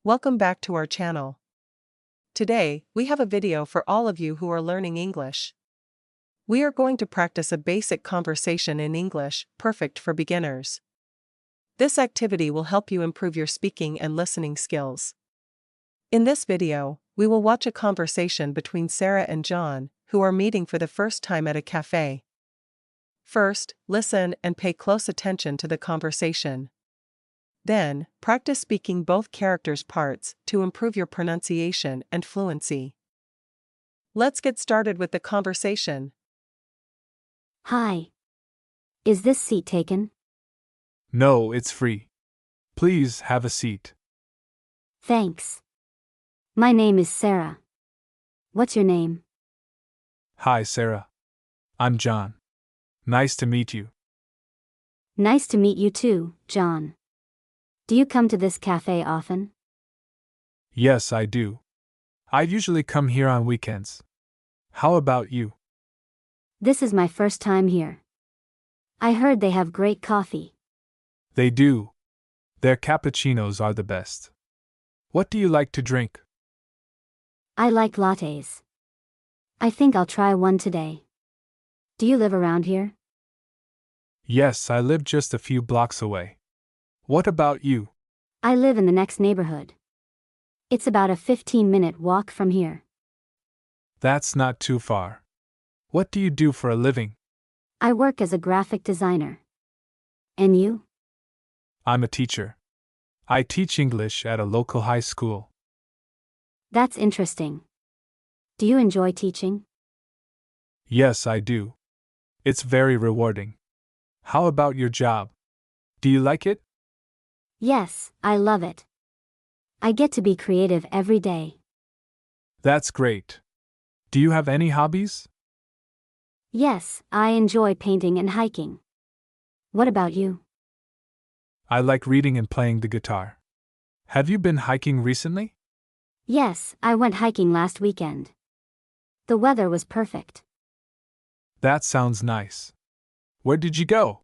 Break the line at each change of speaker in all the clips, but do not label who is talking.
Welcome back to our channel. Today, we have a video for all of you who are learning English. We are going to practice a basic conversation in English, perfect for beginners. This activity will help you improve your speaking and listening skills. In this video, we will watch a conversation between Sarah and John, who are meeting for the first time at a cafe. First, listen and pay close attention to the conversation. Then, practice speaking both characters' parts to improve your pronunciation and fluency. Let's get started with the conversation.
Hi. Is this seat taken?
No, it's free. Please have a seat.
Thanks. My name is Sarah. What's your name?
Hi, Sarah. I'm John. Nice to meet you.
Nice to meet you too, John. Do you come to this cafe often?
Yes, I do. I usually come here on weekends. How about you?
This is my first time here. I heard they have great coffee.
They do. Their cappuccinos are the best. What do you like to drink?
I like lattes. I think I'll try one today. Do you live around here?
Yes, I live just a few blocks away. What about you?
I live in the next neighborhood. It's about a 15-minute walk from here.
That's not too far. What do you do for a living?
I work as a graphic designer. And you?
I'm a teacher. I teach English at a local high school.
That's interesting. Do you enjoy teaching?
Yes, I do. It's very rewarding. How about your job? Do you like it?
Yes, I love it. I get to be creative every day.
That's great. Do you have any hobbies?
Yes, I enjoy painting and hiking. What about you?
I like reading and playing the guitar. Have you been hiking recently?
Yes, I went hiking last weekend. The weather was perfect.
That sounds nice. Where did you go?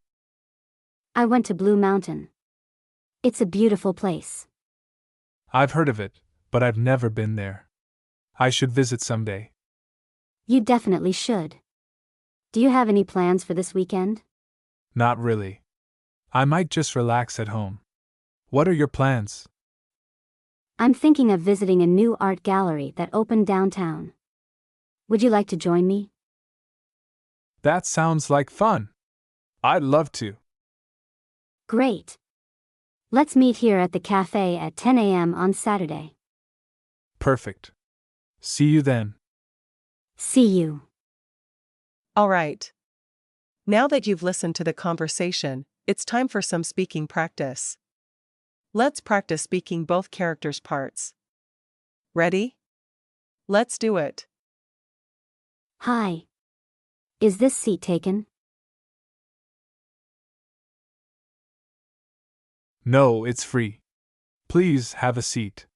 I went to Blue Mountain. It's a beautiful place.
I've heard of it, but I've never been there. I should visit someday.
You definitely should. Do you have any plans for this weekend?
Not really. I might just relax at home. What are your plans?
I'm thinking of visiting a new art gallery that opened downtown. Would you like to join me?
That sounds like fun. I'd love to.
Great. Let's meet here at the cafe at 10 a.m. on Saturday.
Perfect. See you then.
See you.
All right. Now that you've listened to the conversation, it's time for some speaking practice. Let's practice speaking both characters' parts. Ready? Let's do it.
Hi. Is this seat taken?
No, it's free. Please have a seat.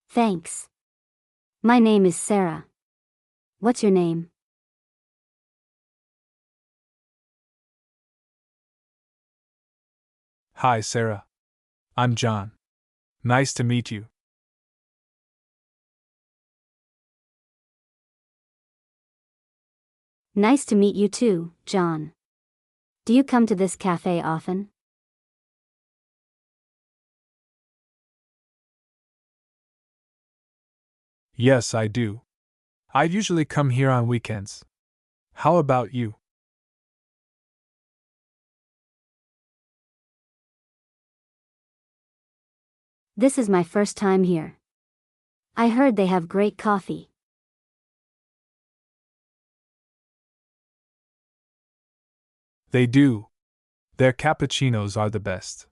Thanks. My name is Sarah. What's your name?
Hi, Sarah. I'm John. Nice to meet you.
Nice to meet you too, John. Do you come to this cafe often?
Yes, I do. I usually come here on weekends. How about you?
This is my first time here. I heard they have great coffee.
They do. Their cappuccinos are the best.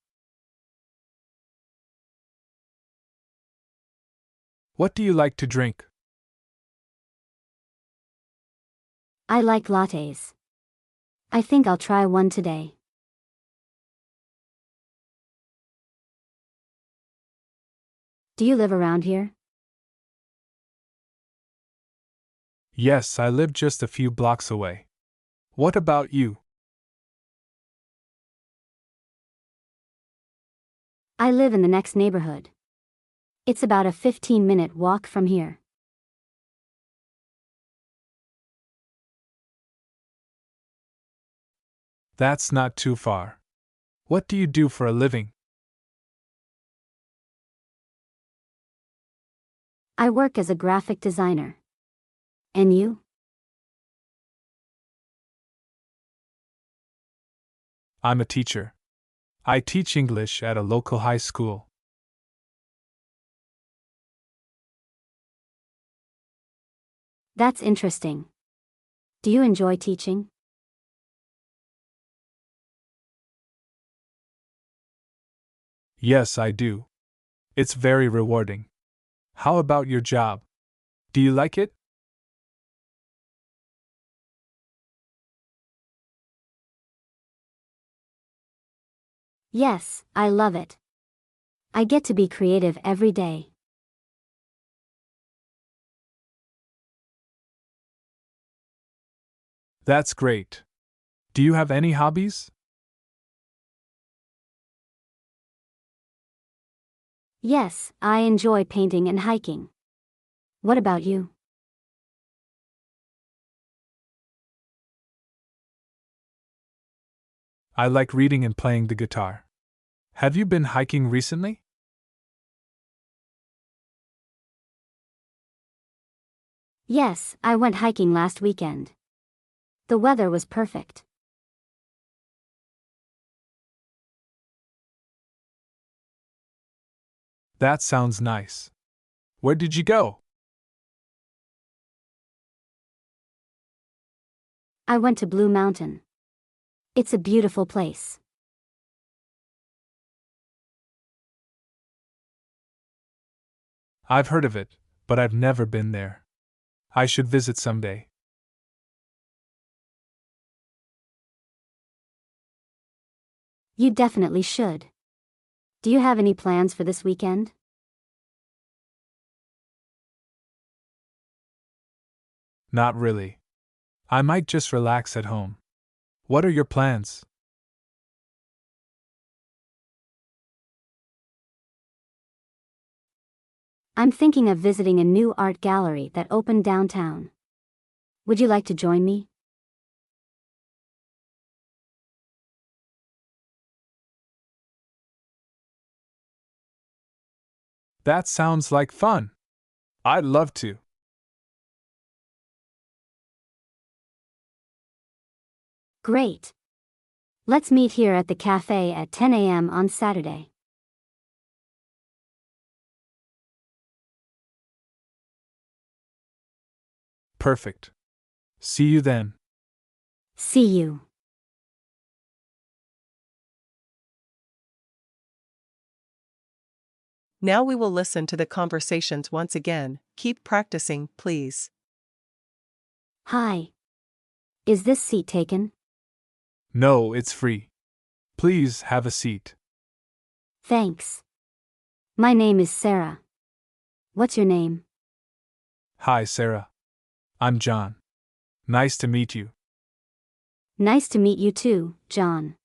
What do you like to drink?
I like lattes. I think I'll try one today. Do you live around here?
Yes, I live just a few blocks away. What about you?
I live in the next neighborhood. It's about a 15-minute walk from here.
That's not too far. What do you do for a living?
I work as a graphic designer. And you?
I'm a teacher. I teach English at a local high school.
That's interesting. Do you enjoy teaching?
Yes, I do. It's very rewarding. How about your job? Do you like it?
Yes, I love it. I get to be creative every day.
That's great. Do you have any hobbies?
Yes, I enjoy painting and hiking. What about you?
I like reading and playing the guitar. Have you been hiking recently?
Yes, I went hiking last weekend. The weather was perfect.
That sounds nice. Where did you go?
I went to Blue Mountain. It's a beautiful place.
I've heard of it, but I've never been there. I should visit someday.
You definitely should. Do you have any plans for this weekend?
Not really. I might just relax at home. What are your plans?
I'm thinking of visiting a new art gallery that opened downtown. Would you like to join me?
That sounds like fun. I'd love to.
Great. Let's meet here at the cafe at 10 a.m. on Saturday.
Perfect. See you then.
See you.
Now we will listen to the conversations once again. Keep practicing, please.
Hi. Is this seat taken?
No, it's free. Please have a seat.
Thanks. My name is Sarah. What's your name?
Hi, Sarah. I'm John. Nice to meet you.
Nice to meet you too, John.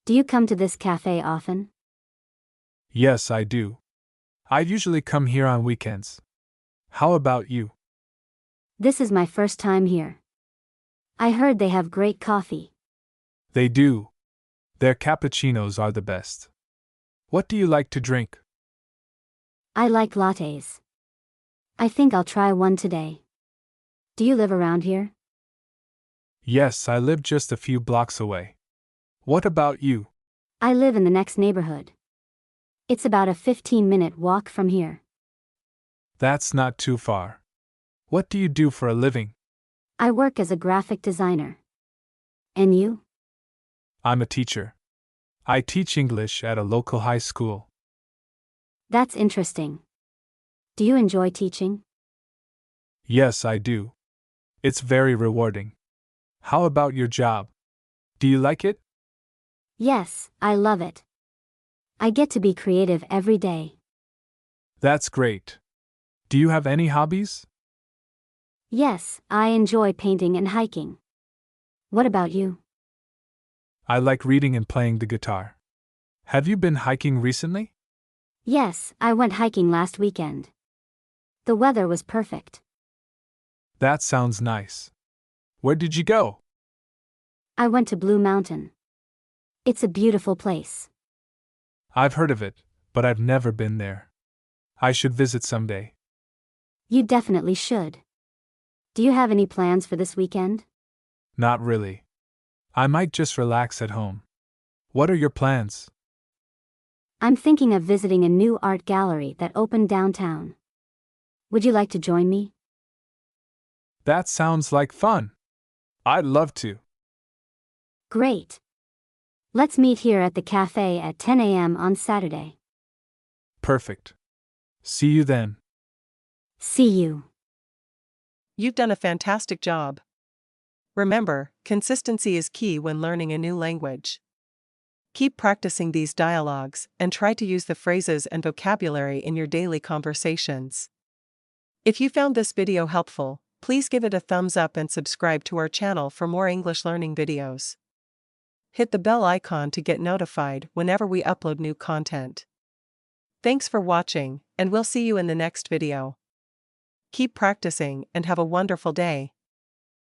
Do you come to this cafe often?
Yes, I do. I usually come here on weekends. How about you?
This is my first time here. I heard they have great coffee.
They do. Their cappuccinos are the best. What do you like to drink?
I like lattes. I think I'll try one today. Do you live around here?
Yes, I live just a few blocks away. What about you?
I live in the next neighborhood. It's about a 15-minute walk from here.
That's not too far. What do you do for a living?
I work as a graphic designer. And you?
I'm a teacher. I teach English at a local high school.
That's interesting. Do you enjoy teaching?
Yes, I do. It's very rewarding. How about your job? Do you like it?
Yes, I love it. I get to be creative every day.
That's great. Do you have any hobbies?
Yes, I enjoy painting and hiking. What about you?
I like reading and playing the guitar. Have you been hiking recently?
Yes, I went hiking last weekend. The weather was perfect.
That sounds nice. Where did you go?
I went to Blue Mountain. It's a beautiful place.
I've heard of it, but I've never been there. I should visit someday.
You definitely should. Do you have any plans for this weekend?
Not really. I might just relax at home. What are your plans?
I'm thinking of visiting a new art gallery that opened downtown. Would you like to join me?
That sounds like fun. I'd love to.
Great. Let's meet here at the cafe at 10 a.m. on Saturday.
Perfect. See you then.
See you.
You've done a fantastic job. Remember, consistency is key when learning a new language. Keep practicing these dialogues and try to use the phrases and vocabulary in your daily conversations. If you found this video helpful, please give it a thumbs up and subscribe to our channel for more English learning videos. Hit the bell icon to get notified whenever we upload new content. Thanks for watching, and we'll see you in the next video. Keep practicing and have a wonderful day.